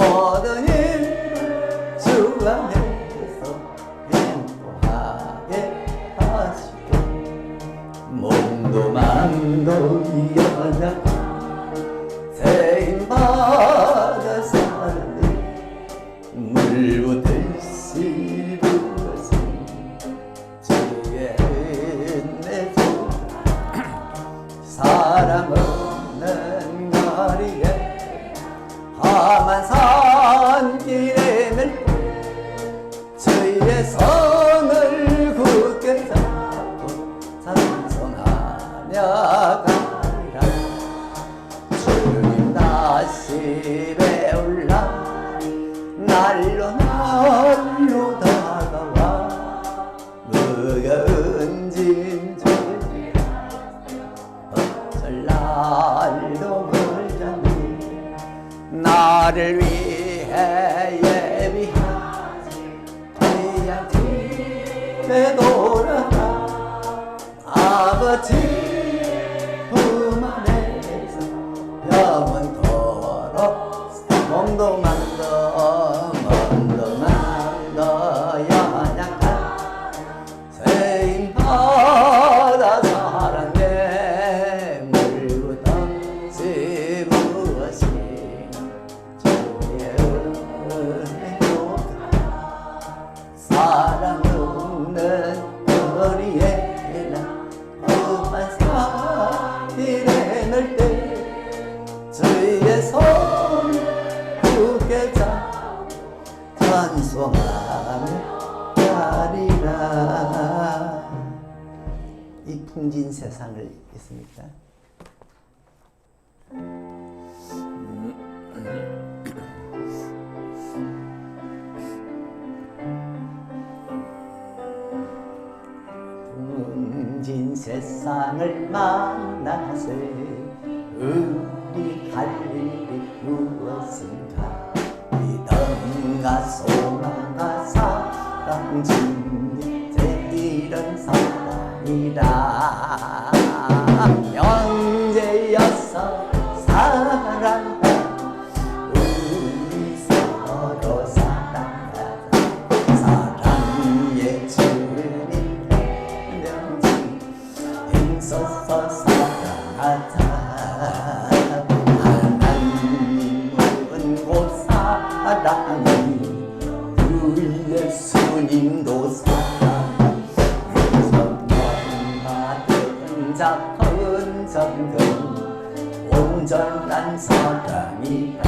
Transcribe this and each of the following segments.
모든 일 주 안에서 행복하게 하시고 몸도 마음도 연약한 세임받아 사는 물부듯이 부어진 주의 은혜 사랑 없는 거리에 험한 산길에 늘고 주의 손을 굳게 잡고 찬송하며 가리라. 주님 다시 배울라 날로 날로 다가와 무거운 짐 어쩔 날도 멀잖니 나를 위해 예비하지 귀한 집에 돌아가 아버지 품 안에서 영원토록 몸도 만도 연약한 세임받아 사랑에 물부덩지 무엇이 주의 은혜로 사랑 없는 거리에 나 험한 산길에 늘 때 주의 손 굳게 잡고 찬송하며 가리라. 이 풍진 세상을 있습니까? 풍진 세상을 만나세 우리 할 일이 무엇인가 믿음과 소망과 사랑 주님 제일은 사랑이라 형제여서 사랑하자 우리 서로 사랑하자 사랑의 주님 명지 힘써서 사랑하자 하나님은 곧 사랑이 주 예수님도 사랑 선명하든 작은 정든 온전한 사랑이다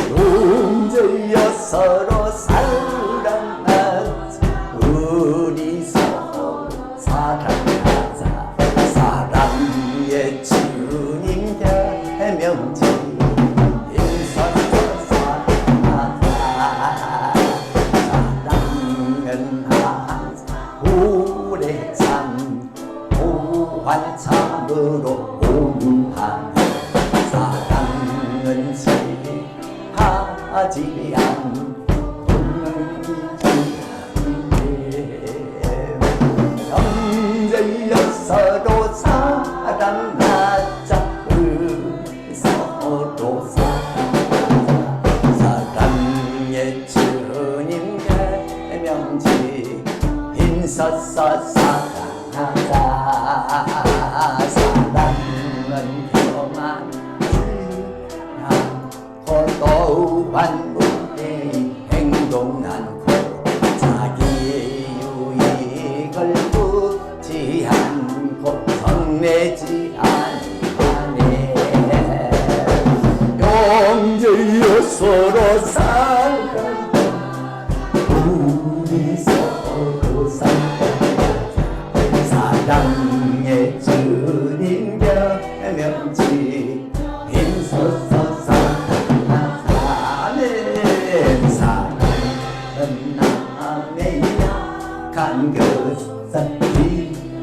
형제여 서로 사랑하자 우리 서로 사랑하자 사랑의 주님 대명지 인선서 사랑하자 사랑은 항상 오래 참 보활참으로 공유하며 사랑은 지하지 않고 형제여 서로 사랑하자 서로 사랑하자 사랑의 주님 계명지 힘써서 사랑하자 사랑은 평안치 않고 또한 우리 행동 않고 자기 유익을 묻지 않고 성내지 아니하네 형제여 서로 사랑하자 우리 서로 사랑하자 사랑의 주님 명지 힘써서 사랑하자 내 사랑은 남의 약한 것을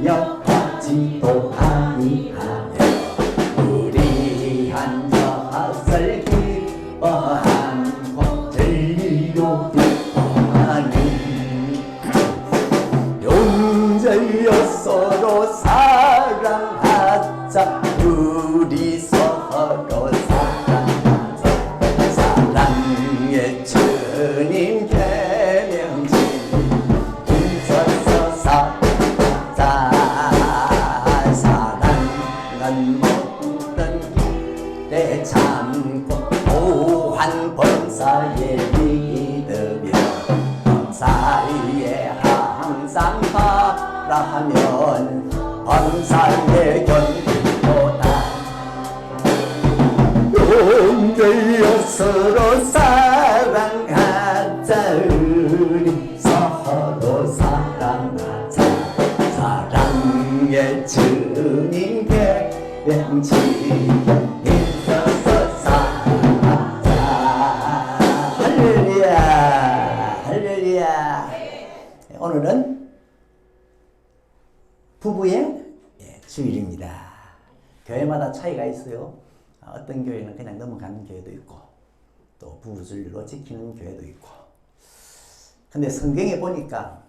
기억하지도 아니하며 우리 한 젖을 기뻐하고 진리로 기뻐하니 형제여 서로 사랑하자 우리 서로 내 참고 무한 범사에 믿으며 범사에 항상 살아하면 범사에 견디보다 용되어 서로 사랑하자 우리 서로 사랑하자 사랑의 주님께 명치 있어서 살아가자 할렐루야 할렐루야. 오늘은 부부의 주일입니다. 교회마다 차이가 있어요. 어떤 교회는 그냥 넘어가는 교회도 있고 또 부부주일로 지키는 교회도 있고. 근데 성경에 보니까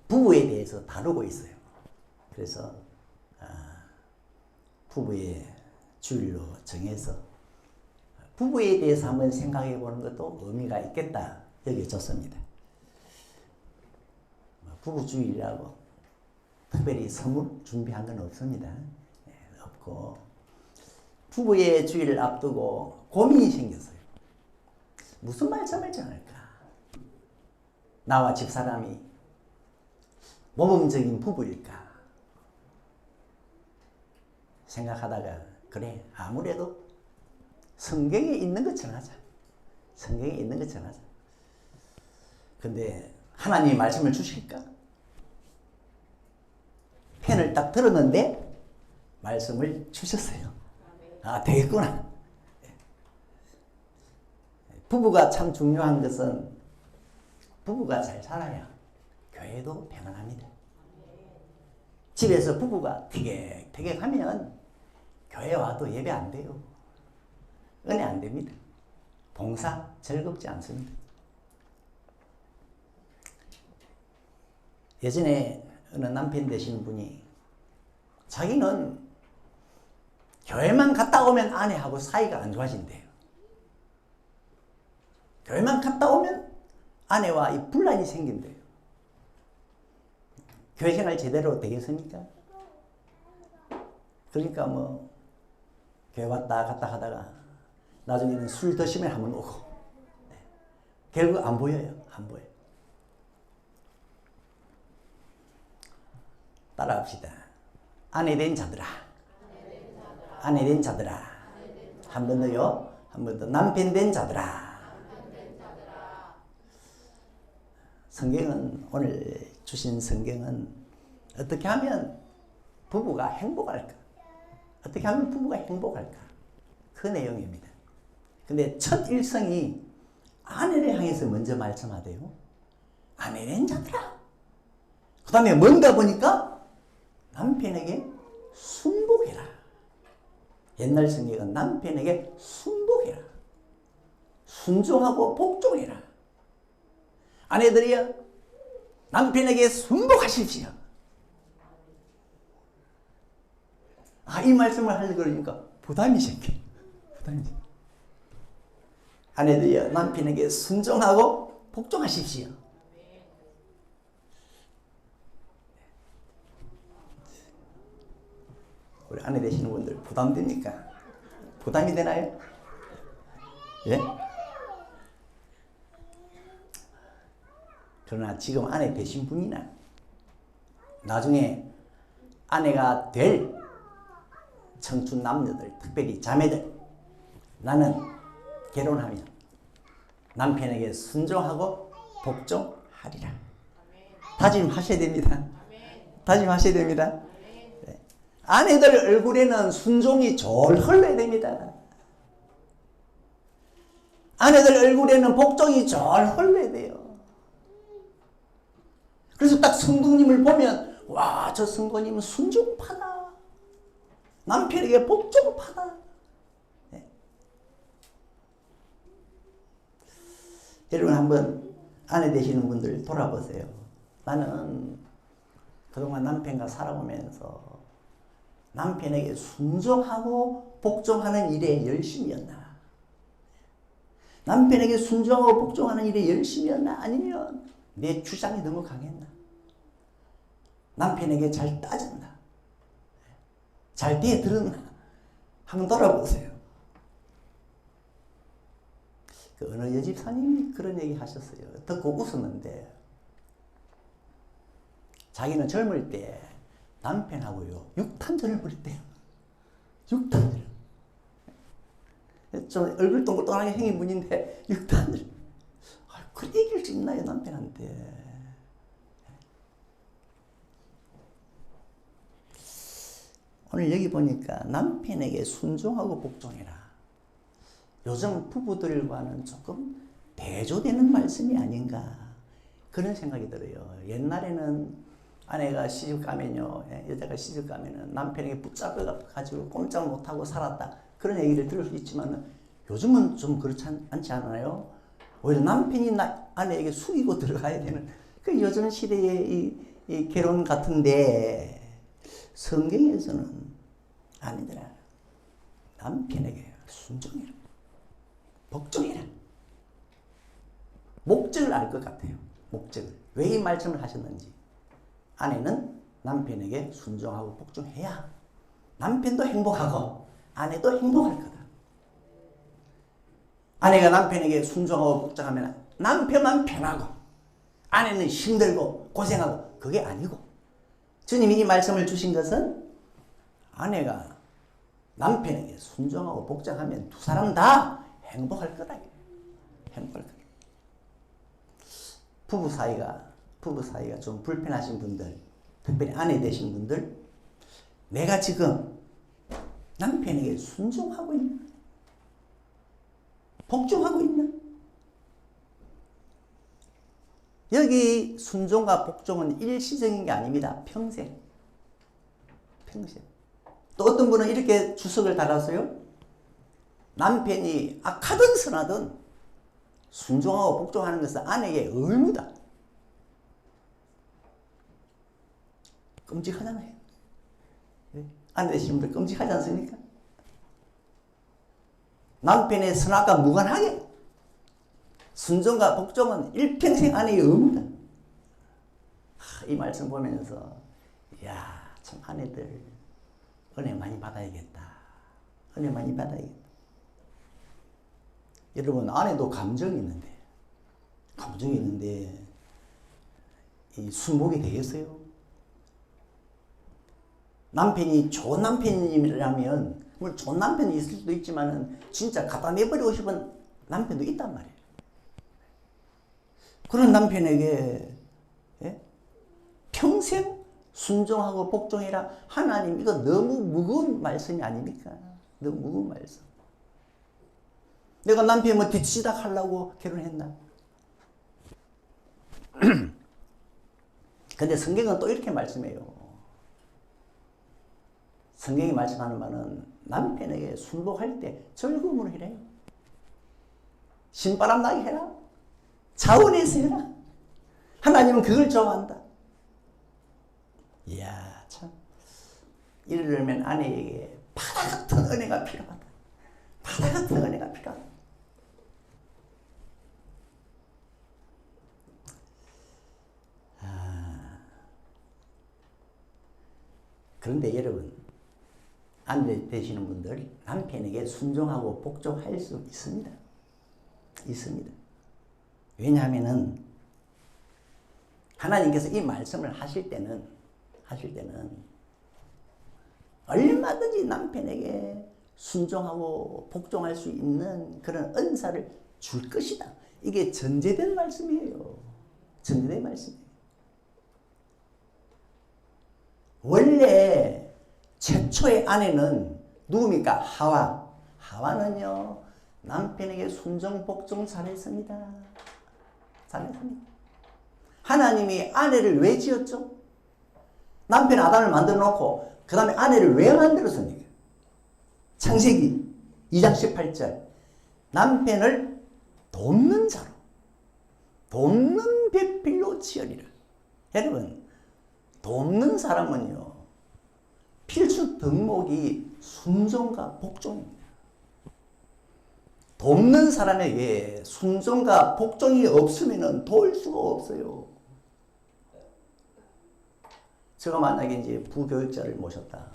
부부에 대해서 다루고 있어요. 그래서 부부의 주일로 정해서 부부에 대해서 한번 생각해 보는 것도 의미가 있겠다 여겨졌습니다. 부부주일이라고 특별히 선물 준비한 건 없습니다. 없고 부부의 주일을 앞두고 고민이 생겼어요. 무슨 말씀을 전할까? 나와 집사람이 모범적인 부부일까? 생각하다가 그래 아무래도 성경에 있는 것 전하자. 성경에 있는 것 전하자. 근데 하나님이 말씀을 주실까? 펜을 딱 들었는데 말씀을 주셨어요. 아 되겠구나. 부부가 참 중요한 것은 부부가 잘 살아야 교회도 평안합니다. 집에서 부부가 티격태격하면 교회 와도 예배 안 돼요. 은혜 안 됩니다. 봉사 즐겁지 않습니다. 예전에 어느 남편 되신 분이 자기는 교회만 갔다 오면 아내하고 사이가 안 좋아진대요. 교회만 갔다 오면 아내와 이 분란이 생긴대요. 교회 생활 제대로 되겠습니까? 그러니까 뭐 교회 왔다 갔다 하다가 나중에는 술 드시면 한번 오고 결국 안 보여요. 안 보여요. 따라합시다. 아내 된 자들아. 아내 된 자들아. 한 번 더요. 한 번 더. 남편 된 자들아. 성경은 오늘 주신 성경은 어떻게 하면 부부가 행복할까? 어떻게 하면 부부가 행복할까? 그 내용입니다. 근데 첫 일성이 아내를 향해서 먼저 말씀하대요. 아내 된 자들아. 그 다음에 뭔가 보니까 남편에게 순복해라. 옛날 성경은 남편에게 순복해라. 순종하고 복종해라. 아내들이여 남편에게 순복하십시오. 이 말씀을 하려고 그러니까 부담이 생겨. 부담이 생겨. 아내들이여 남편에게 순종하고 복종하십시오. 우리 아내 되시는 분들 부담됩니까? 부담이 되나요? 예? 그러나 지금 아내 되신 분이나 나중에 아내가 될 청춘 남녀들, 특별히 자매들, 나는 결혼하면 남편에게 순종하고 복종하리라. 다짐하셔야 됩니다. 다짐하셔야 됩니다. 아내들 얼굴에는 순종이 졸 흘러야 됩니다. 아내들 얼굴에는 복종이 졸 흘러야 돼요. 그래서 딱 성도님을 보면 와, 저 성도님은 순종파다. 남편에게 복종파다. 네. 여러분 한번 아내 되시는 분들 돌아보세요. 나는 그동안 남편과 살아오면서 남편에게 순종하고 복종하는 일에 열심이었나? 남편에게 순종하고 복종하는 일에 열심이었나? 아니면 내 주장이 너무 강했나? 남편에게 잘 따졌나? 잘 대들었나? 한번 돌아보세요. 그 어느 여집사님이 그런 얘기 하셨어요. 듣고 웃었는데, 자기는 젊을 때 남편하고요, 육탄전을 벌였대요. 육탄전. 좀 얼굴 동글동글하게 생긴 분인데, 육탄전. 그 얘기를 수 있나요, 남편한테? 오늘 여기 보니까 남편에게 순종하고 복종해라. 요즘 부부들과는 조금 대조되는 말씀이 아닌가 그런 생각이 들어요. 옛날에는 아내가 시집 가면요, 여자가 시집 가면은 남편에게 붙잡아가지고 꼼짝 못하고 살았다 그런 얘기를 들을 수 있지만 요즘은 좀 그렇지 않지 않아요? 오히려 남편이 아내에게 숙이고 들어가야 되는 그 요즘 시대의 이 결혼 같은데, 성경에서는 아니더라. 남편에게 순종해라. 복종해라. 목적을 알 것 같아요. 목적을. 왜 이 말씀을 하셨는지. 아내는 남편에게 순종하고 복종해야 남편도 행복하고 아내도 행복할 거다. 아내가 남편에게 순종하고 복종하면 남편만 편하고 아내는 힘들고 고생하고, 그게 아니고, 주님이 이 말씀을 주신 것은 아내가 남편에게 순종하고 복종하면 두 사람 다 행복할 거다. 행복할 거다. 부부 사이가 좀 불편하신 분들, 특별히 아내 되신 분들, 내가 지금 남편에게 순종하고 있나? 복종하고 있나? 여기 순종과 복종은 일시적인 게 아닙니다. 평생. 평생. 또 어떤 분은 이렇게 주석을 달았어요. 남편이 악하든 선하든 순종하고 복종하는 것은 아내에게 의무다. 끔찍하잖아요. 아내 되시는 분들 끔찍하지 않습니까? 남편의 선악과 무관하게 순종과 복종은 일평생 아내의 의무다. 이 말씀 보면서 이야, 참 아내들 은혜 많이 받아야겠다. 은혜 많이 받아야겠다. 여러분, 아내도 감정이 있는데 이 순복이 되겠어요? 남편이 좋은 남편이라면, 물론 좋은 남편이 있을 수도 있지만 진짜 갖다 내버리고 싶은 남편도 있단 말이에요. 그런 남편에게 평생 순종하고 복종해라. 하나님, 이거 너무 무거운 말씀이 아닙니까? 너무 무거운 말씀. 내가 남편 뭐 뒤치다 하려고 결혼했나? 근데 성경은 또 이렇게 말씀해요. 성경이 말씀하는 바는 남편에게 순복할 때 즐거움으로 해라. 신바람 나게 해라. 자원해서 해라. 하나님은 그걸 좋아한다. 이야, 참. 이러려면 아내에게 바다 같은 은혜가 필요하다. 바다 같은 은혜가 필요하다. 그런데 여러분, 아내 되시는 분들, 남편에게 순종하고 복종할 수 있습니다. 있습니다. 왜냐하면은 하나님께서 이 말씀을 하실 때는 얼마든지 남편에게 순종하고 복종할 수 있는 그런 은사를 줄 것이다. 이게 전제된 말씀이에요. 전제된 말씀이에요. 원래 최초의 아내는 누굽니까? 하와. 하와는요, 남편에게 순종 복종 잘했습니다. 잘했습니다. 하나님이 아내를 왜 지었죠? 남편 아담을 만들어 놓고 그 다음에 아내를 왜 만들었습니까? 창세기 2장 18절, 남편을 돕는 자로, 돕는 배필로 지으리라. 여러분, 돕는 사람은요, 필수 덕목이 순종과 복종입니다. 돕는 사람에게 순종과 복종이 없으면 도울 수가 없어요. 제가 만약에 이제 부교육자를 모셨다.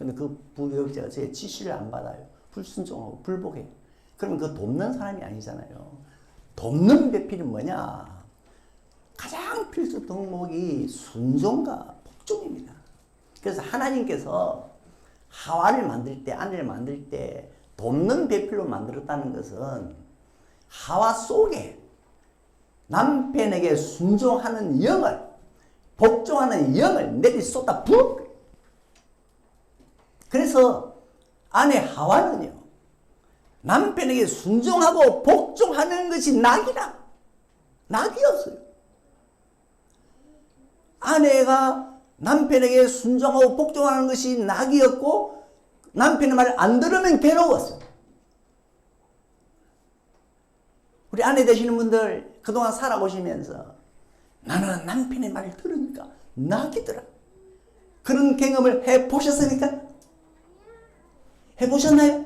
근데 그 부교육자가 제 지시를 안 받아요. 불순종하고 불복해. 그러면 그 돕는 사람이 아니잖아요. 돕는 배필은 뭐냐? 가장 필수 덕목이 순종과 복종입니다. 그래서 하나님께서 하와를 만들 때, 아내를 만들 때 돕는 배필로 만들었다는 것은 하와 속에 남편에게 순종하는 영을, 복종하는 영을 내리 쏟아 부은 거예요. 그래서 아내 하와는요, 남편에게 순종하고 복종하는 것이 낙이라. 낙이었어요. 아내가 남편에게 순종하고 복종하는 것이 낙이었고, 남편의 말을 안 들으면 괴로웠어요. 우리 아내 되시는 분들 그동안 살아보시면서 나는 남편의 말을 들으니까 낙이더라. 그런 경험을 해보셨습니까? 해보셨나요?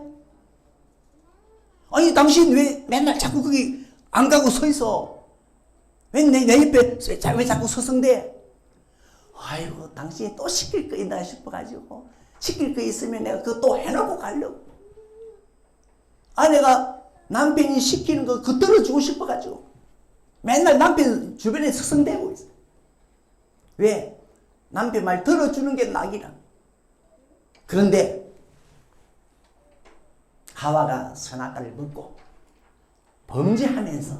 아니 당신 왜 맨날 자꾸 거기 안 가고 서 있어? 왜 내 옆에 왜 자꾸 서성대? 아이고 당신이 또 시킬 거 있나 싶어가지고 시킬 거 있으면 내가 그거 또 해놓고 가려고. 아내가 남편이 시키는 거 그거 들어주고 싶어가지고 맨날 남편 주변에 서성대고 있어. 왜? 남편 말 들어주는 게 낙이라. 그런데 하와가 선악과를 먹고 범죄하면서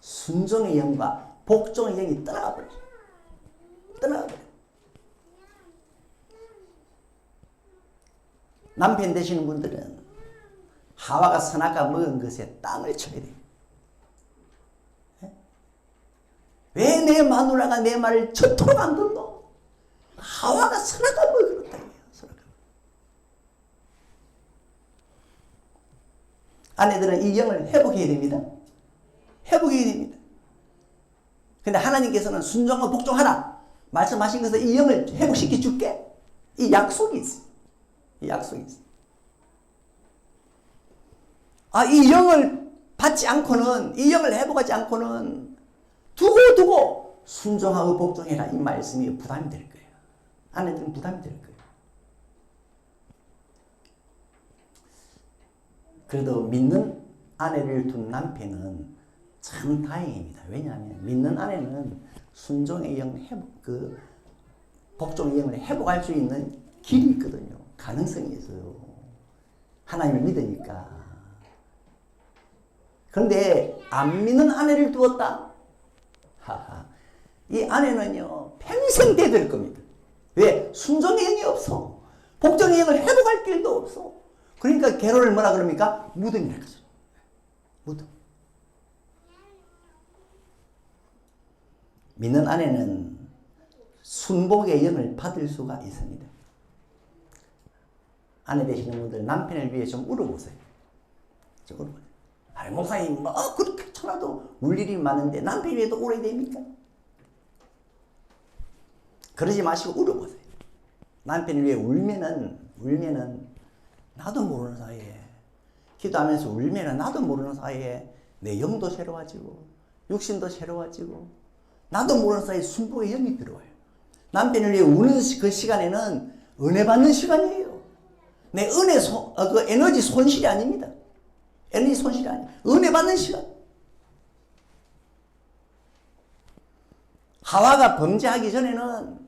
순종의 영과 복종의 영이 떠나가 버렸어요. 떠나가 버려요. 남편 되시는 분들은 하와가 선악과 먹은 것에 땅을 쳐야 돼요. 왜 내 마누라가 내 말을 저토록 안 듣노? 하와가 선악과 먹었다. 아내들은 이 영을 회복해야 됩니다. 회복해야 됩니다. 근데 하나님께서는 순종과 복종하라 말씀하신 것은 이 영을 회복시켜 줄게. 이 약속이 있어요. 이 약속이 있어요. 이 영을 받지 않고는, 이 영을 회복하지 않고는 두고 순종하고 복종해라 이 말씀이 부담이 될 거예요. 아내들은 부담이 될 거예요. 그래도 믿는 아내를 둔 남편은 참 다행입니다. 왜냐하면 믿는 아내는 순종의 영 회복, 복종의 영을 회복할 수 있는 길이 있거든요. 가능성이 있어요. 하나님을 믿으니까. 그런데 안 믿는 아내를 두었다. 하하. 이 아내는요 평생 대들 겁니다. 왜? 순종의 영이 없어. 복종의 영을 회복할 길도 없어. 그러니까 괴로를 뭐라 그럽니까? 무덤이라 그러죠. 무덤. 믿는 아내는 순복의 영을 받을 수가 있습니다. 아내 되시는 분들 남편을 위해 좀 울어보세요. 좀 울어보세요. 아니 목사님 뭐 그렇게 천하도 울 일이 많은데 남편 위해도 울어야 됩니까? 그러지 마시고 울어보세요. 남편을 위해 울면은 나도 모르는 사이에 기도하면서 울면은 나도 모르는 사이에 내 영도 새로워지고 육신도 새로워지고 나도 모르는 사이에 순복의 영이 들어와요. 남편을 위해 우는 그 시간에는 은혜 받는 시간이에요. 내 은혜 그 에너지 손실이 아닙니다. 에너지 손실이 아니에요. 은혜 받는 시간. 하와가 범죄하기 전에는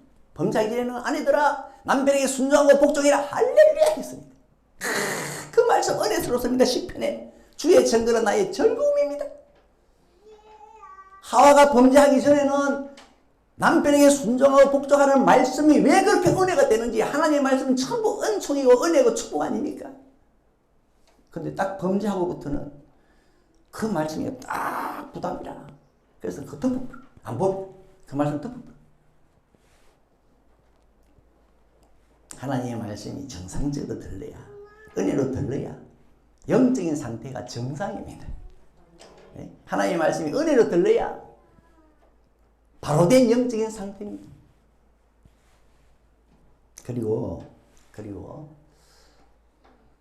아내들아 남편에게 순종하고 복종해라 할렐루야 했습니다. 그 말씀 은혜스럽습니다. 시편에 주의 정글은 나의 즐거움입니다. 하와가 범죄하기 전에는 남편에게 순종하고 복종하는 말씀이 왜 그렇게 은혜가 되는지, 하나님의 말씀은 전부 은총이고 은혜고 축복 아닙니까? 근데 딱 범죄하고부터는 그 말씀이 딱 부담이라. 그래서 그 덮어버려. 안 보여. 그 말씀 덮어버려. 하나님의 말씀이 정상적으로 들려야, 은혜로 들려야 영적인 상태가 정상입니다. 하나님의 말씀이 은혜로 들려야 바로된 영적인 상태입니다. 그리고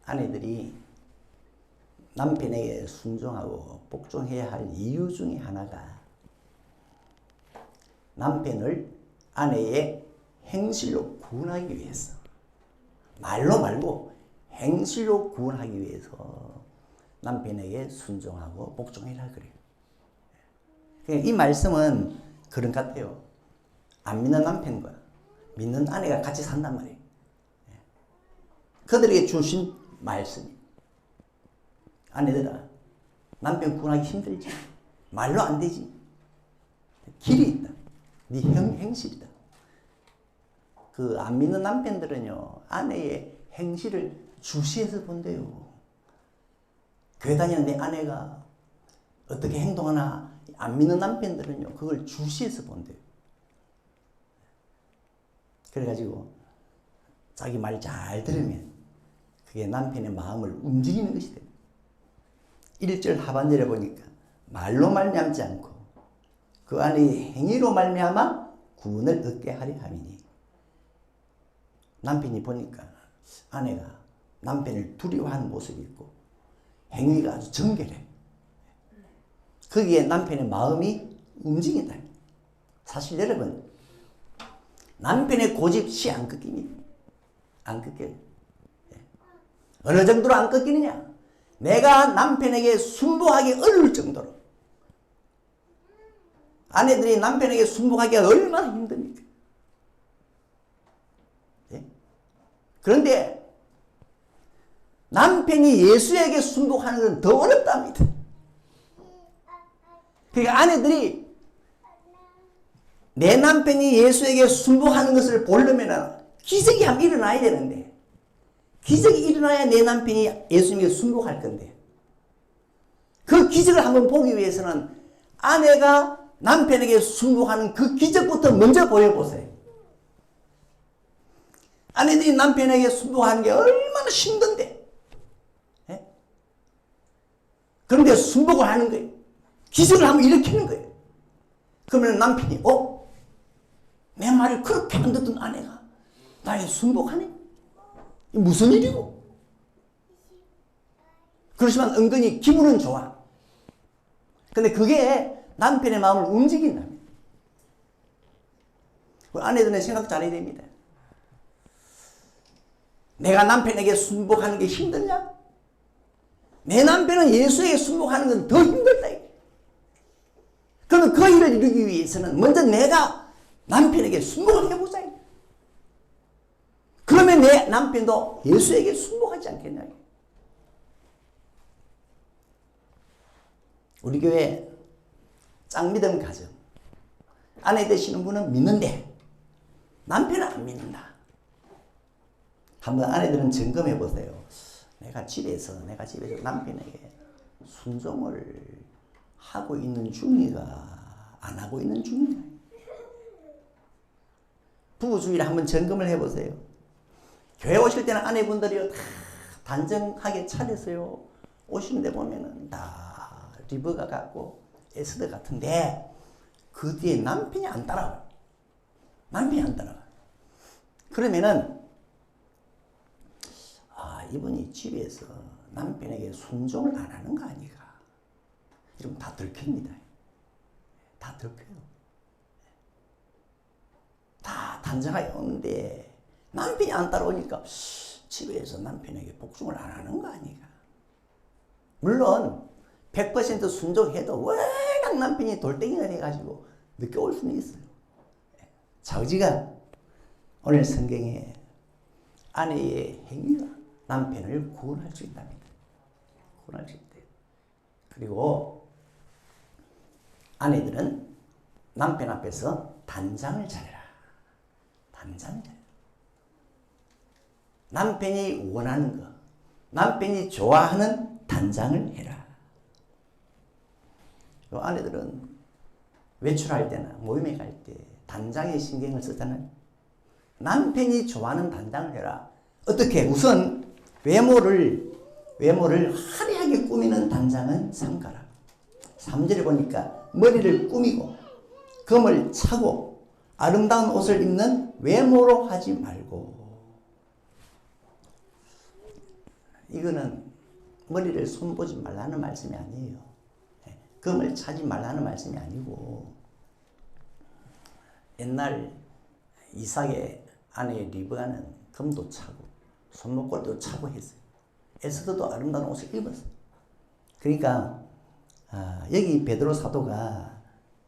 아내들이 남편에게 순종하고 복종해야 할 이유 중에 하나가 남편을 아내의 행실로 구원하기 위해서, 말로 말고 행실로 구원하기 위해서 남편에게 순종하고 복종해라 그래요. 이 말씀은 그런 것 같아요. 안 믿는 남편과 믿는 아내가 같이 산단 말이에요. 그들에게 주신 말씀이, 아내들아, 남편 구원하기 힘들지. 말로 안 되지. 길이 있다. 네 행실이다. 그 안 믿는 남편들은요, 아내의 행실을 주시해서 본대요. 교회 다니는 내 아내가 어떻게 행동하나, 안 믿는 남편들은요, 그걸 주시해서 본대요. 그래가지고 자기 말 잘 들으면 그게 남편의 마음을 움직이는 것이 됩니다. 1절 하반절에 보니까 말로 말미암지 않고 그 안의 행위로 말미암아 구원을 얻게 하려 함이니. 남편이 보니까 아내가 남편을 두려워하는 모습이 있고 행위가 아주 정결해. 거기에 남편의 마음이 움직인다. 사실 여러분, 남편의 고집 시 안 꺾입니다. 안 꺾여요. 어느 정도로 안 꺾이느냐? 내가 남편에게 순복하기 어려울 정도로. 아내들이 남편에게 순복하기가 얼마나 힘듭니까? 예? 그런데 남편이 예수에게 순복하는 건 더 어렵답니다. 그러니까 아내들이 내 남편이 예수에게 순복하는 것을 보려면 기적이 한번 일어나야 되는데, 기적이 일어나야 내 남편이 예수님에게 순복할 건데, 그 기적을 한번 보기 위해서는 아내가 남편에게 순복하는 그 기적부터 먼저 보여보세요. 아내들이 남편에게 순복하는 게 얼마나 힘든데, 예? 그런데 순복을 하는 거예요. 기적을 한번 일으키는 거예요. 그러면 남편이 내 말을 그렇게 안 듣던 아내가 나에게 순복하네? 무슨 일이고? 그렇지만 은근히 기분은 좋아. 근데 그게 남편의 마음을 움직인답니다. 아내들은 생각 잘해야 됩니다. 내가 남편에게 순복하는 게 힘드냐? 내 남편은 예수에게 순복하는 건 더 힘들다. 그러면 그 일을 이루기 위해서는 먼저 내가 남편에게 순복을 해보자. 그러면 내 남편도 예수에게 순복하지 않겠냐. 우리 교회 짱믿음 가정, 아내 되시는 분은 믿는데 남편은 안 믿는다. 한번 아내들은 점검해 보세요. 내가 집에서 남편에게 순종을 하고 있는 중인가, 안 하고 있는 중인가. 부부 주일에 한번 점검을 해보세요. 교회 오실 때는 아내분들이 다 단정하게 차려서요, 오시는데 보면은 다 리버가 같고 에스더 같은데 그 뒤에 남편이 안 따라와요. 남편이 안 따라와요. 그러면은 이분이 집에서 남편에게 순종을 안 하는 거 아니가. 이러면 다 들킵니다. 다 들켜요. 다 단정하게 오는데 남편이 안 따라오니까 집에서 남편에게 복종을 안 하는 거 아니가. 물론 100% 순종해도 워낙 남편이 돌덩이가 돼가지고 늦게 올 수는 있어요. 자우지가 오늘 성경에 아내의 행위가 남편을 구원할 수 있답니다. 구원할 수 있대요. 그리고 아내들은 남편 앞에서 단장을 잘해라. 단장을 잘해라. 남편이 원하는 거, 남편이 좋아하는 단장을 해라. 아내들은 외출할 때나 모임에 갈 때 단장에 신경을 쓰잖아요. 남편이 좋아하는 단장을 해라. 어떻게? 우선 외모를 화려하게 꾸미는 단장은 삼가라. 3절에 보니까 머리를 꾸미고 금을 차고 아름다운 옷을 입는 외모로 하지 말고. 이거는 머리를 손보지 말라는 말씀이 아니에요. 금을 차지 말라는 말씀이 아니고, 옛날 이삭의 아내 리브가는 금도 차고 손목걸이도 차고 했어요. 에스더도 아름다운 옷을 입었어요. 그러니까 여기 베드로 사도가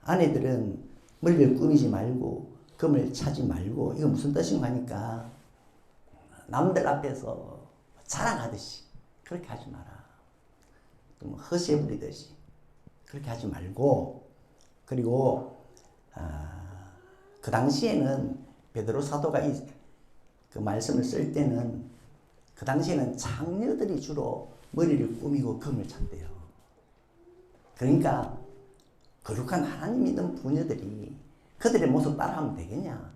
아내들은 머리를 꾸미지 말고 금을 차지 말고 이거 무슨 뜻인가 하니까 남들 앞에서 자랑하듯이 그렇게 하지 마라. 좀 허세 부리듯이 그렇게 하지 말고, 그리고 그 당시에는 베드로 사도가 그 말씀을 쓸 때는 그 당시에는 장녀들이 주로 머리를 꾸미고 금을 찼대요. 그러니까 거룩한 하나님 믿는 부녀들이 그들의 모습 따라하면 되겠냐?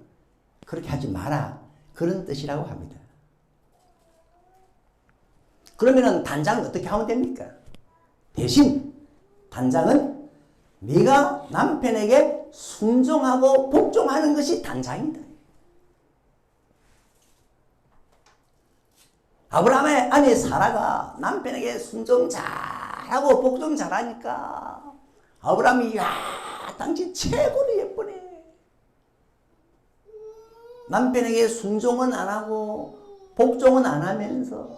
그렇게 하지 마라. 그런 뜻이라고 합니다. 그러면은 단장은 어떻게 하면 됩니까? 대신 단장은 네가 남편에게 순종하고 복종하는 것이 단장이다. 아브라함의 아내 사라가 남편에게 순종 잘하고 복종 잘하니까 아브라함이 야 당신 최고로 예쁘네. 남편에게 순종은 안 하고 복종은 안 하면서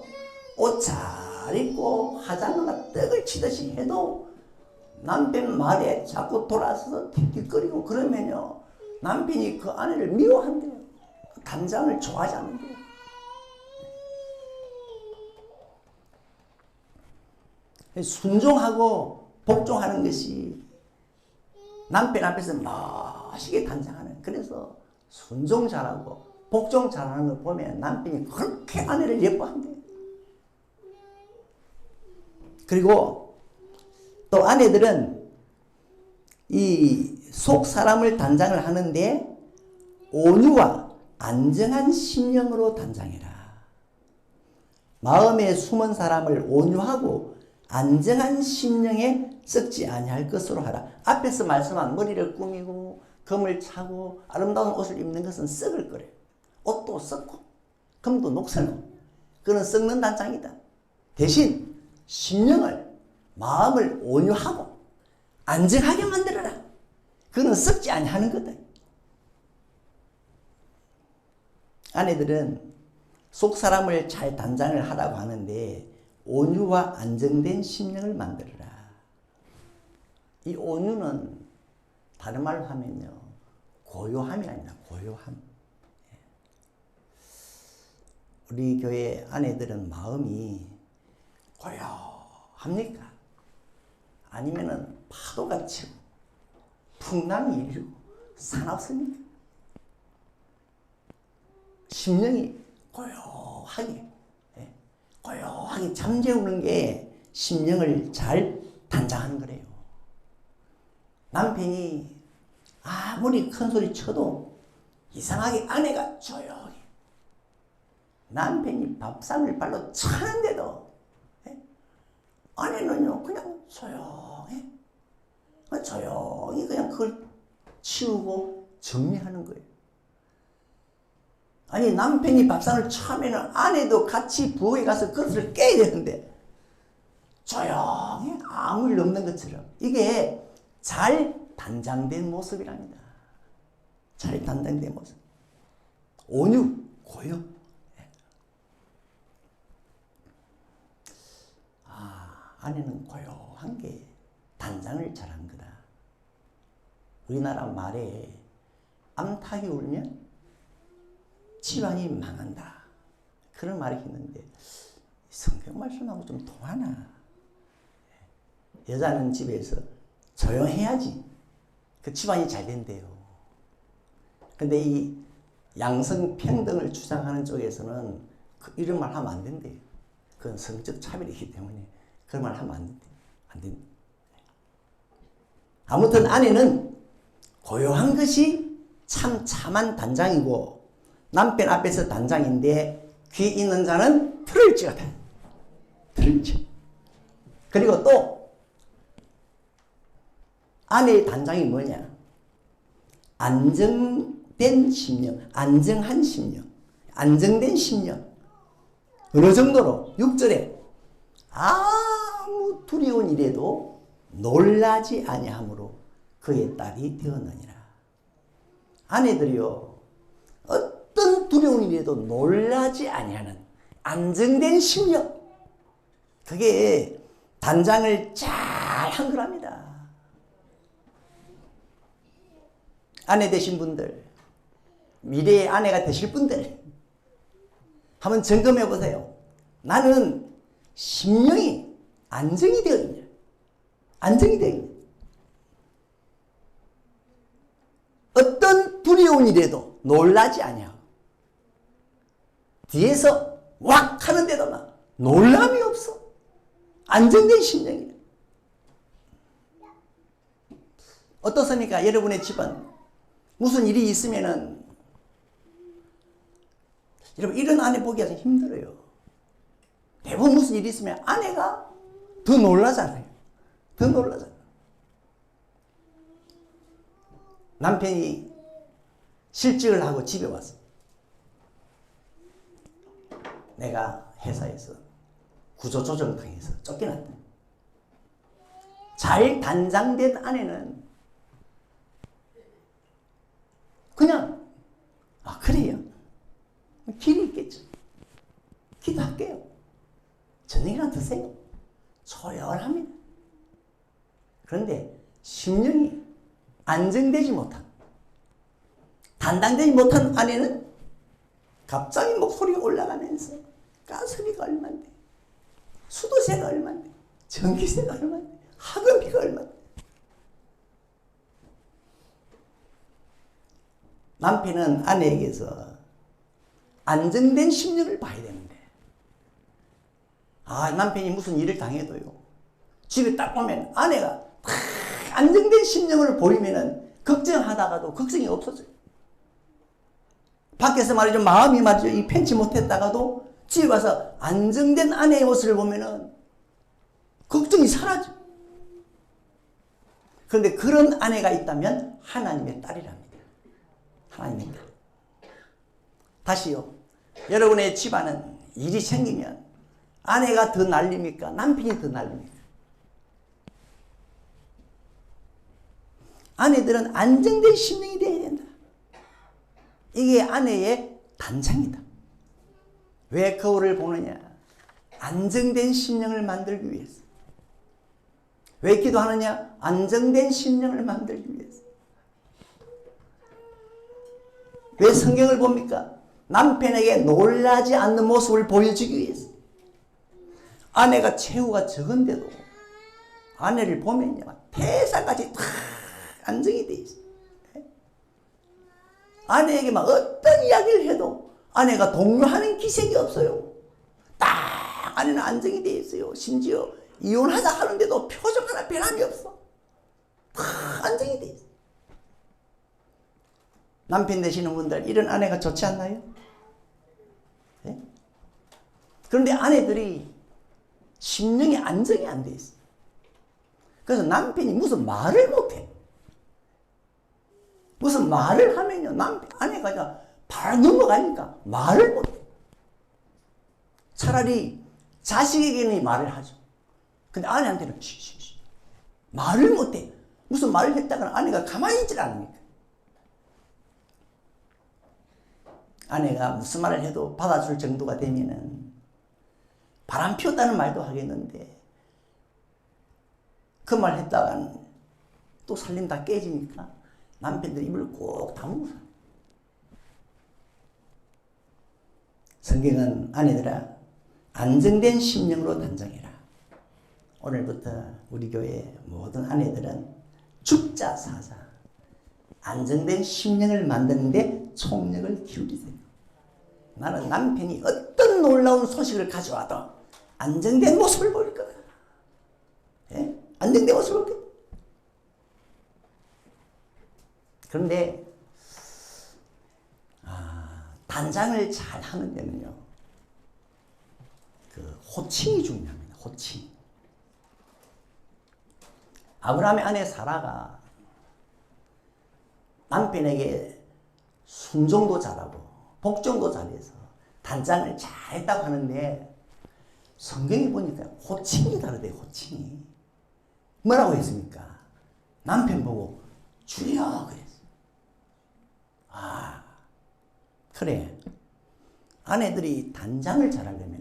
옷 잘 입고 화장하나 떡을 치듯이 해도 남편 말에 자꾸 돌아서서 틱틱거리고 그러면요 남편이 그 아내를 미워한대요. 단장을 좋아하지 않는데요. 순종하고 복종하는 것이 남편 앞에서 멋있게 단장하는, 그래서 순종 잘하고 복종 잘하는 걸 보면 남편이 그렇게 아내를 예뻐한대요. 그리고 또 아내들은 이 속 사람을 단장을 하는데 온유와 안정한 심령으로 단장해라. 마음에 숨은 사람을 온유하고 안정한 심령에 썩지 아니할 것으로 하라. 앞에서 말씀한 머리를 꾸미고 금을 차고 아름다운 옷을 입는 것은 썩을 거래요. 옷도 썩고 금도 녹슬고 그건 썩는 단장이다. 대신 심령을, 마음을 온유하고 안정하게 만들어라. 그건 썩지 아니하는 거다. 아내들은 속 사람을 잘 단장을 하라고 하는데 온유와 안정된 심령을 만들어라. 이 온유는 다른 말로 하면요 고요함이 아니라 고요함. 우리 교회 아내들은 마음이 고요합니까? 아니면은 파도가 치고 풍랑이 일고 사납습니까? 심령이 고요하게 잠재우는 게 심령을 잘 단장하는 거래요. 남편이 아무리 큰 소리 쳐도 이상하게 아내가 조용해. 남편이 밥상을 발로 차는데도 아내는요 그냥 조용해. 조용히 그냥 그걸 치우고 정리하는 거예요. 아니 남편이 밥상을 차면은 아내도 같이 부엌에 가서 그릇을 깨야 되는데 조용히 아무 일 없는 것처럼. 이게 잘 단장된 모습이랍니다. 잘 단장된 모습. 온유, 고요. 아내는 고요한 게 단장을 잘한 거다. 우리나라 말에 암탉이 울면 집안이 망한다. 그런 말이 있는데 성경 말씀하고 좀 통하나? 여자는 집에서 조용해야지 그 집안이 잘 된대요. 근데 이 양성평등을 주장하는 쪽에서는 이런 말 하면 안 된대요. 그건 성적 차별이기 때문에 그런 말 하면 안 된다. 아무튼 아내는 고요한 것이 참한 단장이고 남편 앞에서 단장인데 귀 있는 자는 들을지어다. 들을지. 그리고 또 아내의 단장이 뭐냐? 안정된 심령, 안정한 심령, 안정된 심령. 어느 정도로 6절에 아무 두려운 일에도 놀라지 아니함으로 그의 딸이 되었느니라. 아내들이요 어떤 두려운 일에도 놀라지 아니하는 안정된 심령. 그게 단장을 잘 한 거랍니다. 아내 되신 분들, 미래의 아내가 되실 분들, 한번 점검해 보세요. 나는 심령이 안정이 되어 있냐? 안정이 되어 있냐? 어떤 두려운 일에도 놀라지 아니하고 뒤에서 왁 하는데도 막 놀람이 없어. 안정된 심령이다. 어떻습니까? 여러분의 집안 무슨 일이 있으면은 여러분 이런 아내 보기가 힘들어요. 대부분 무슨 일이 있으면 아내가 더 놀라잖아요. 더 놀라잖아요. 남편이 실직을 하고 집에 왔어. 내가 회사에서 구조조정당해서 쫓겨났다. 잘 단장된 아내는 그냥 그래요. 길이 있겠죠. 기도할게요. 저녁이나 드세요. 소열합니다. 그런데 심령이 안정되지 못한, 단단되지 못한 아내는 갑자기 목소리가 올라가면서 가스비가 얼만데, 수도세가 얼만데, 전기세가 얼만데, 학원비가 얼만데. 남편은 아내에게서 안정된 심령을 봐야 되는데, 남편이 무슨 일을 당해도요, 집에 딱 오면 아내가 안정된 심령을 보이면은 걱정하다가도 걱정이 없어져요. 밖에서 말이죠, 마음이 말이죠, 이 편치 못했다가도 집에 와서 안정된 아내의 모습을 보면은 걱정이 사라져. 그런데 그런 아내가 있다면 하나님의 딸이랍니다. 하나님의 딸. 다시요. 여러분의 집안은 일이 생기면 아내가 더 날립니까? 남편이 더 날립니까? 아내들은 안정된 심령이 되어야 된다. 이게 아내의 단장이다. 왜 거울을 보느냐? 안정된 심령을 만들기 위해서. 왜 기도하느냐? 안정된 심령을 만들기 위해서. 왜 성경을 봅니까? 남편에게 놀라지 않는 모습을 보여주기 위해서. 아내가 최후가 적은데도 아내를 보면요, 태사까지 다 안정이 돼 있어요. 아내에게 막 어떤 이야기를 해도 아내가 동요하는 기색이 없어요. 딱 아내는 안정이 돼 있어요. 심지어 이혼하자 하는데도 표정 하나 변함이 없어. 다 안정이 돼 있어요. 남편 되시는 분들, 이런 아내가 좋지 않나요? 네? 그런데 아내들이 심령이 안정이 안 돼 있어요. 그래서 남편이 무슨 말을 못해. 무슨 말을 하면요, 아내가 바로 넘어가니까 말을 못해. 차라리 자식에게는 말을 하죠. 근데 아내한테는 말을 못해. 무슨 말을 했다가 아내가 가만히 있질 않으니까. 아내가 무슨 말을 해도 받아줄 정도가 되면은 바람 피웠다는 말도 하겠는데, 그 말 했다가는 또 살림 다 깨지니까 남편들이 입을 꼭 다물어. 성경은 아내들아, 안정된 심령으로 단장해라. 오늘부터 우리 교회 모든 아내들은 죽자 사자, 안정된 심령을 만드는데 총력을 기울이세요. 나는 남편이 어떤 놀라운 소식을 가져와도 안정된 모습을 보일 거다. 예? 안정된 모습을 보일 거다. 그런데 단장을 잘 하는 데는요, 그 호칭이 중요합니다. 호칭. 아브라함의 아내 사라가 남편에게 순종도 잘하고 복종도 잘해서 단장을 잘했다고 하는데, 성경에 보니까 호칭이 다르대요. 호칭이 뭐라고 했습니까? 남편 보고 주여 그랬어. 그래, 아내들이 단장을 잘하려면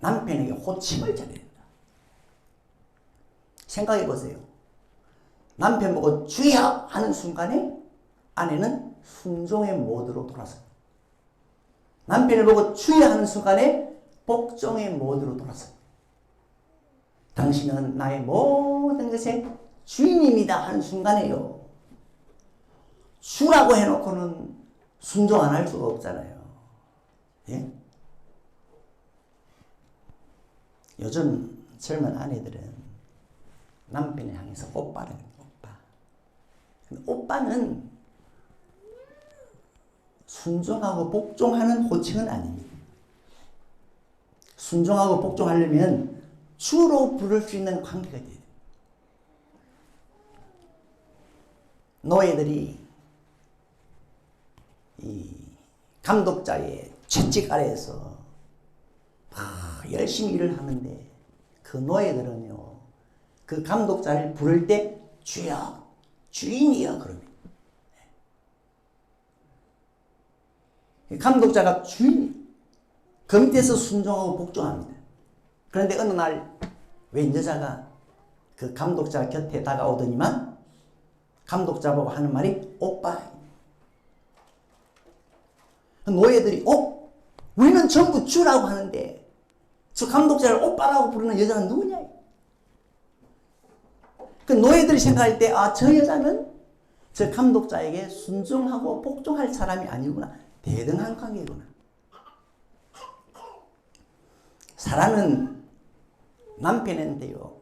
남편에게 호칭을 잘해야 된다. 생각해 보세요. 남편 보고 주야 하는 순간에 아내는 순종의 모드로 돌아서요. 남편을 보고 주야 하는 순간에 복종의 모드로 돌아서요. 당신은 나의 모든 것의 주인입니다 하는 순간에요. 주라고 해놓고는 순종 안 할 수가 없잖아요. 예? 요즘 젊은 아내들은 남편을 향해서 오빠를 해요. 오빠. 근데 오빠는 순종하고 복종하는 호칭은 아닙니다. 순종하고 복종하려면 주로 부를 수 있는 관계가 돼야 돼요. 노예들이 이 감독자의 채찍 아래에서 열심히 일을 하는데 그 노예들은요, 그 감독자를 부를 때 주여, 주인이여 그럽니다. 감독자가 주인, 그 밑에서 순종하고 복종합니다. 그런데 어느 날 웬 여자가 그 감독자 곁에 다가오더니만 감독자 보고 하는 말이 오빠. 노예들이 우리는 전부 주라고 하는데 저 감독자를 오빠라고 부르는 여자는 누구냐? 그 노예들이 생각할 때 저 여자는 저 감독자에게 순종하고 복종할 사람이 아니구나. 대등한 관계구나. 사라는 남편한테요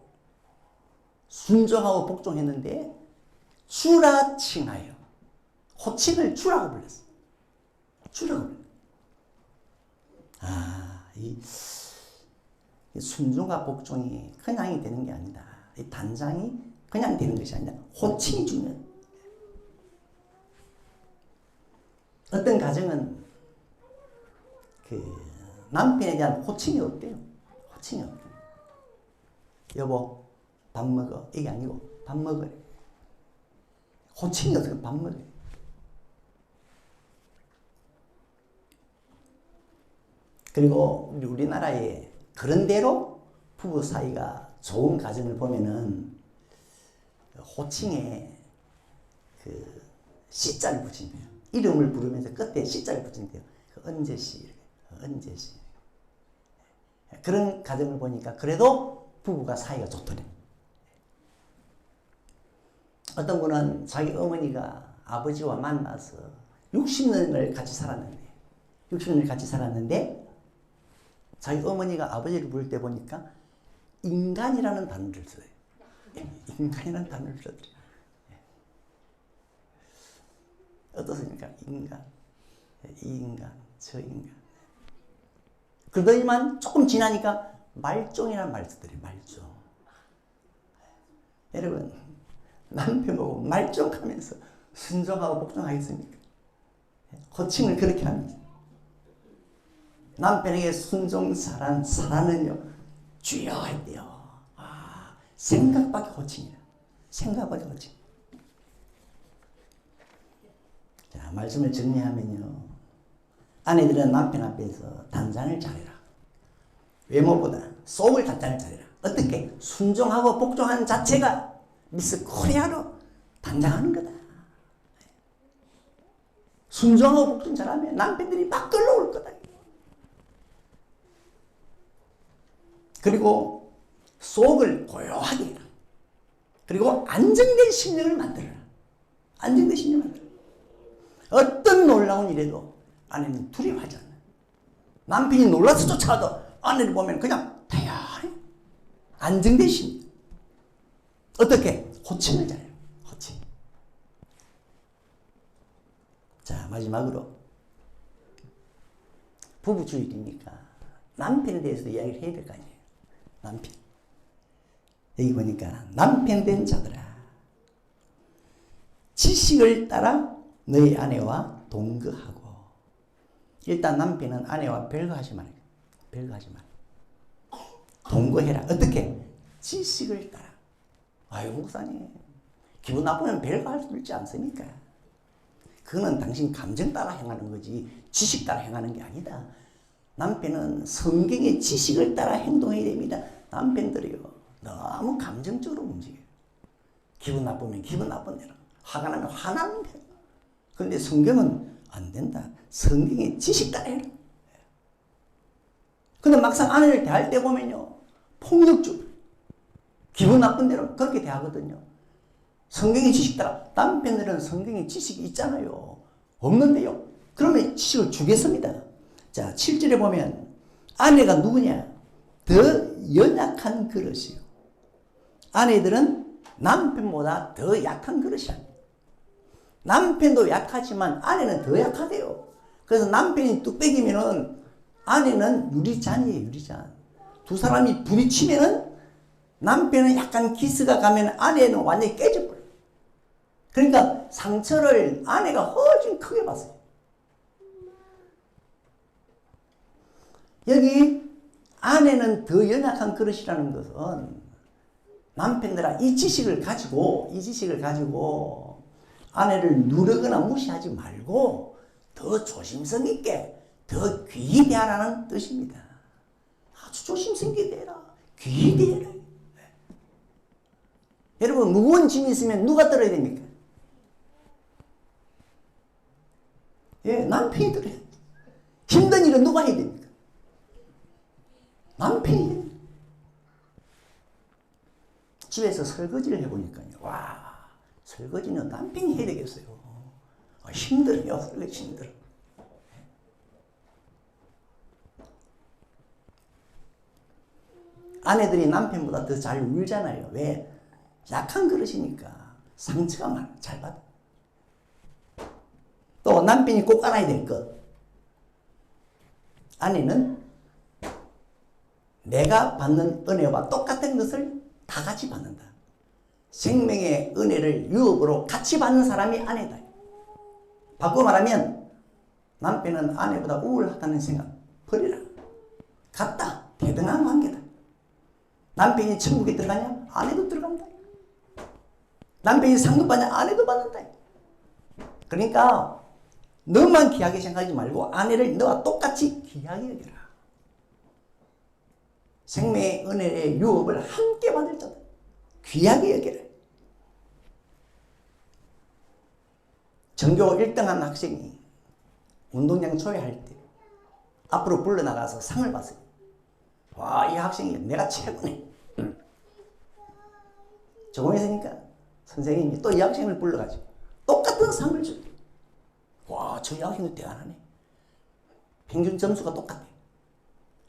순종하고 복종했는데 주라 칭하여 호칭을 주라고 불렀어요. 주라고 불렀어요. 이 순종과 복종이 그냥이 되는 게 아니다. 이 단장이 그냥 되는 것이 아니라 호칭이 중요해. 어떤 가정은 그 남편에 대한 호칭이 없대요. 호칭이 없대요. 여보, 밥 먹어. 이게 아니고 밥 먹어요. 호칭이 없어요. 밥 먹어요. 그리고 우리나라에 그런대로 부부 사이가 좋은 가정을 보면은 호칭에 그 씨자를 붙인대요. 이름을 부르면서 끝에 씨자를 붙인대요. 언제 씨, 언제 씨. 그런 가정을 보니까 그래도 부부가 사이가 좋더래. 어떤 분은 자기 어머니가 아버지와 만나서 60년을 같이 살았는데 자기 어머니가 아버지를 부를 때 보니까 인간이라는 단어를 써요. 인간이라는 단어를 써더래요. 어떻습니까? 인간, 이 인간, 저 인간. 그러더니만 조금 지나니까 말종이라는 말 쓰더래요. 말종. 여러분, 남편 보고 말종하면서 순종하고 복종하겠습니까? 호칭을 그렇게 합니다. 남편에게 순종사란은요 주여 할 때요. 생각밖에 호칭이라. 생각밖에 호칭. 자, 말씀을 정리하면요. 아내들은 남편 앞에서 단장을 잘해라. 외모보다 속을 단장을 잘해라. 어떻게? 순종하고 복종하는 자체가 미스 코리아로 단장하는 거다. 순종하고 복종 잘하면 남편들이 막 끌러올 거다. 그리고 속을 고요하게 해라. 그리고 안정된 심령을 만들어라. 안정된 심령을 만들어라. 어떤 놀라운 일에도 아내는 두려워하지 않아요. 남편이 놀라서 쫓아가도 아내를 보면 그냥 다양해. 안정된 심령. 어떻게? 호칭을 잘해요. 호칭. 자, 마지막으로 부부주일이니까 남편에 대해서도 이야기를 해야 될 거 아니에요. 남편. 여기 보니까 남편 된 자들아 지식을 따라 너희 아내와 동거하고. 일단 남편은 아내와 별거하지 말아요. 별거하지 말아요. 동거해라. 어떻게? 지식을 따라. 아유 목사님 기분 나쁘면 별거할 수 있지 않습니까? 그거는 당신 감정 따라 행하는 거지 지식 따라 행하는 게 아니다. 남편은 성경의 지식을 따라 행동해야 됩니다. 남편들이요 너무 감정적으로 움직여요. 기분 나쁘면 기분 나쁜 대로, 화가 나면 화나는 대로. 그런데 성경은 안 된다. 성경의 지식 따라 해라. 근데 막상 아내를 대할 때 보면요 폭력적으로 기분 나쁜 대로 그렇게 대하거든요. 성경의 지식 따라. 남편들은 성경의 지식이 있잖아요. 없는데요. 그러면 지식을 주겠습니다. 자, 7절에 보면 아내가 누구냐? 더 연약한 그릇이요. 아내들은 남편보다 더 약한 그릇이야. 남편도 약하지만 아내는 더 약하대요. 그래서 남편이 뚝배기면은 아내는 유리잔이에요, 유리잔. 두 사람이 부딪히면은 남편은 약간 기스가 가면 아내는 완전히 깨져버려요. 그러니까 상처를 아내가 훨씬 크게 봤어요. 여기 아내는 더 연약한 그릇이라는 것은 남편들아 이 지식을 가지고 아내를 누르거나 무시하지 말고 더 조심성 있게 더 귀히 대하라는 뜻입니다. 아주 조심성 있게 대해라. 귀히 대해라. 여러분 무거운 짐이 있으면 누가 들어야 됩니까? 예, 남편이 들어야 됩니다. 힘든 일은 누가 해야 됩니까? 남편이 해야 됩니다. 집에서 설거지를 해보니까요. 와, 설거지는 남편이 해야 되겠어요. 힘들어요. 설거지 힘들어. 아내들이 남편보다 더 잘 울잖아요. 왜? 약한 그릇이니까 상처가 잘 받아. 또 남편이 꼭 알아야 될 것. 아내는 내가 받는 은혜와 똑같은 것을 다 같이 받는다. 생명의 은혜를 유업으로 같이 받는 사람이 아내다. 바꿔 말하면 남편은 아내보다 우월하다는 생각 버리라. 같다. 대등한 관계다. 남편이 천국에 들어가냐? 아내도 들어간다. 남편이 상급 받냐? 아내도 받는다. 그러니까 너만 귀하게 생각하지 말고 아내를 너와 똑같이 귀하게 여겨라. 생명의 은혜의 유업을 함께 받을 자다. 귀하게 여겨라. 전교 1등한 학생이 운동장 초회할 때 앞으로 불러나가서 상을 받어요. 와, 이 학생이 내가 최고네. 조금 있으니까 선생님이 또 이 학생을 불러가지고 똑같은 상을 줘. 와, 저 학생도 대단하네. 평균 점수가 똑같네.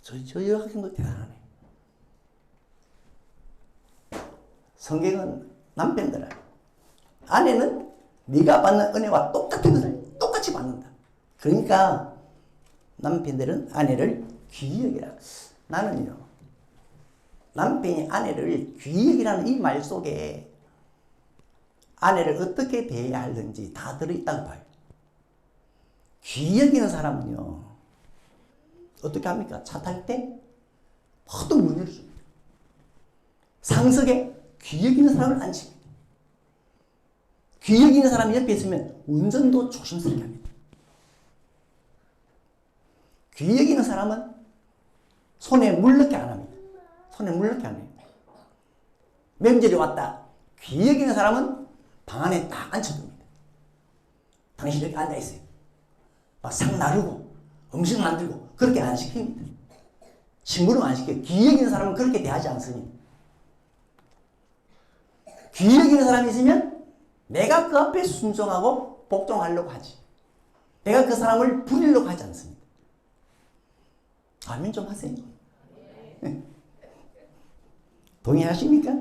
저 학생도 대단하네. 성경은 남편들아, 아내는 네가 받는 은혜와 똑같은 것을 똑같이 받는다. 그러니까 남편들은 아내를 귀히 여기라. 나는요, 남편이 아내를 귀히 여기라는 이 말 속에 아내를 어떻게 대해야 하는지 다 들어있다고 봐요. 귀히 여기는 사람은요, 어떻게 합니까? 차 탈 때 모든 문 열어줍니다. 상석에 귀히 여기는 사람을 앉힙니다. 귀히 여기는 사람이 옆에 있으면 운전도 조심스럽게 합니다. 귀히 여기는 사람은 손에 물 넣게 안 합니다. 손에 물 넣게 안 해요. 명절이 왔다. 귀히 여기는 사람은 방 안에 딱 앉혀둡니다. 당신 여기 앉아있어요. 막 상 나르고 음식 만들고 그렇게 안 시킵니다. 심부름 안 시켜요. 귀히 여기는 사람은 그렇게 대하지 않습니다. 귀히 여기는 사람이 있으면 내가 그 앞에 순종하고 복종하려고 하지. 내가 그 사람을 부리려고 하지 않습니다. 아멘 좀 하세요. 동의하십니까?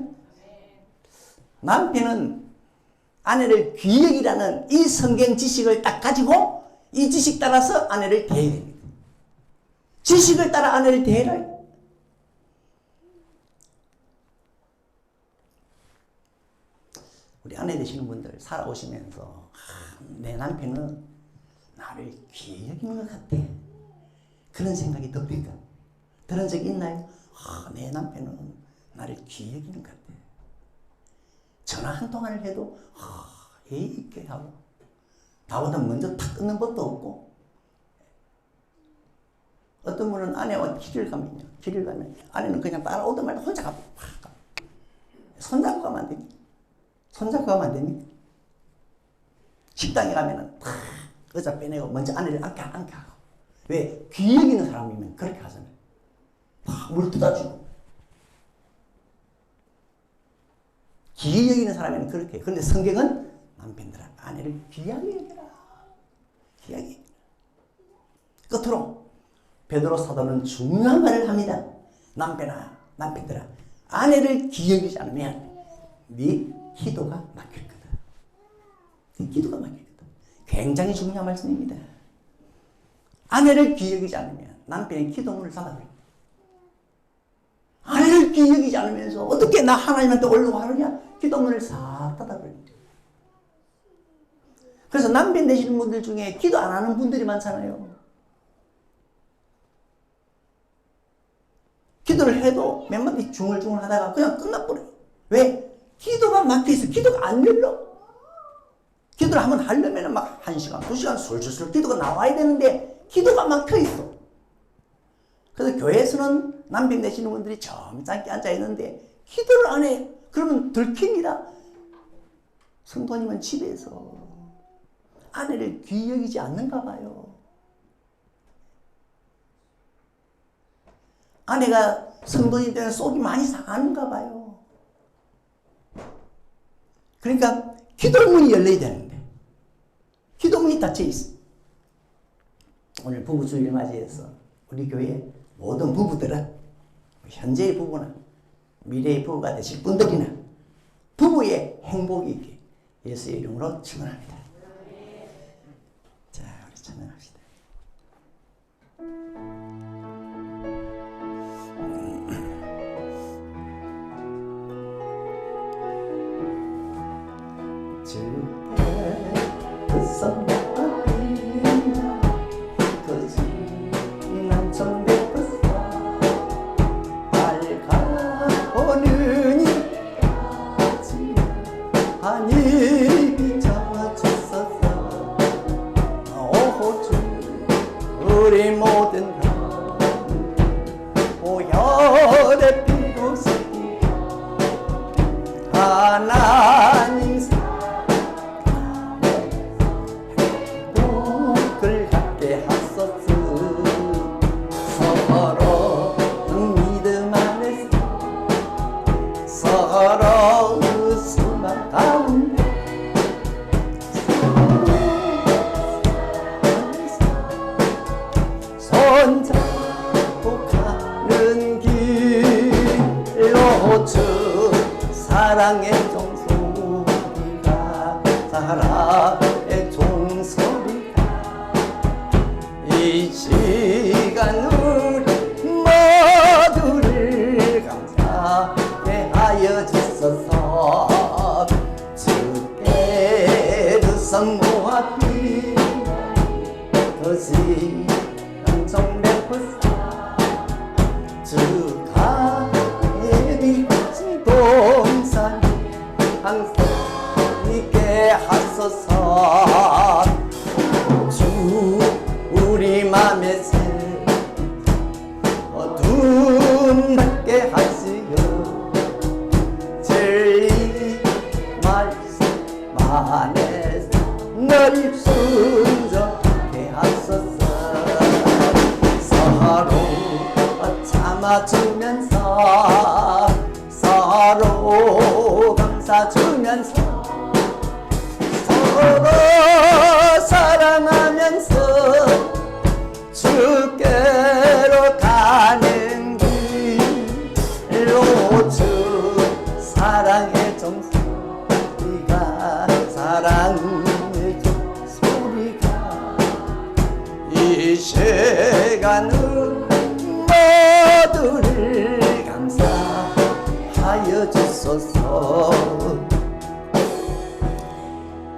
남편은 아내를 귀히 여기라는 이 성경 지식을 딱 가지고 이 지식 따라서 아내를 대해야 됩니다. 지식을 따라 아내를 대해라. 우리 아내 되시는 분들 살아오시면서 내 남편은 나를 귀히 여기는 것 같아. 그런 생각이 듭니까? 들은 적 있나요? 내 남편은 나를 귀히 여기는 것 같아. 전화 한 통화를 해도 예의 있게 하고 나보다 먼저 탁 끊는 법도 없고, 어떤 분은 아내와 길을 가면 아내는 그냥 따라오든 말든 혼자 가고 손잡고 가면 안 됩니까? 손잡고 가면 안 됩니까? 식당에 가면은 탁 의자 빼내고 먼저 아내를 안게 하고. 왜? 귀 여기는 사람이면 그렇게 하잖아요. 막 물 뜯어주고. 귀 여기는 사람이면 그렇게 해요. 그런데 성경은 남편들아 아내를 귀하게 여겨라. 귀하게 여겨라. 끝으로 베드로 사도는 중요한 말을 합니다. 남편들아 아내를 귀히 여기지 않으면 네 기도가 막힐 거다. 네 기도가 막힐 거다. 굉장히 중요한 말씀입니다. 아내를 귀히 여기지 않으면 남편의 기도문을 닫아버립니다. 아내를 귀히 여기지 않으면서 어떻게 나 하나님한테 올려고 하느냐? 기도문을 싹 닫아버립니다. 그래서 남편 되시는 분들 중에 기도 안 하는 분들이 많잖아요. 기도를 해도 몇 마디 중얼중얼 하다가 그냥 끝나버려요. 왜? 기도가 막혀있어. 기도가 안 열려. 기도를 한번 하려면 막 1시간, 2시간 술술 기도가 나와야 되는데 기도가 막혀있어. 그래서 교회에서는 남편 되시는 분들이 점잖게 앉아있는데 기도를 안 해. 그러면 들킵니다. 성도님은 집에서 아내를 귀히 여기지 않는가 봐요. 아내가 성도님 때문에 속이 많이 상하는가 봐요. 그러니까 기도문이 열려야 되는데 기도문이 닫혀 있어. 오늘 부부주의를 맞이해서 우리 교회 모든 부부들은 현재의 부부나 미래의 부부가 되실 분들이나 부부의 행복이 있게 예수의 이름으로 축원합니다. 자, 우리 찬양합시다. 주께 그 선과 빛나 거짓 남천 베푸사 밝아오는 이까지 하니 잡아주소서. 오호 주 우리 모든 오혈의 피고시 하나님 행복을 갖게 하소서. 서로 믿음 안에서 서로 소망 가운데 손잡고 가는 길로 주 사랑의 종소리가 사랑의 종소리가 이 시간 우리 모두를 감사해 하여 주소서. 주께 두 손 모아 비 거시 강정 베푸사 주가 예비하신 동산 항상 있게 하소서. 주 우리 맘에 새 어둠 닫게 하시어 진리 말씀 안에서 늘 순종하게 하소서. 서로 참아주면서 서로 감싸주면서 서로 사랑하면서 주께로 가는 길로 주 사랑의 종소리가 사랑의 종소리가 이 시간을 모두를 감사하여 주소서.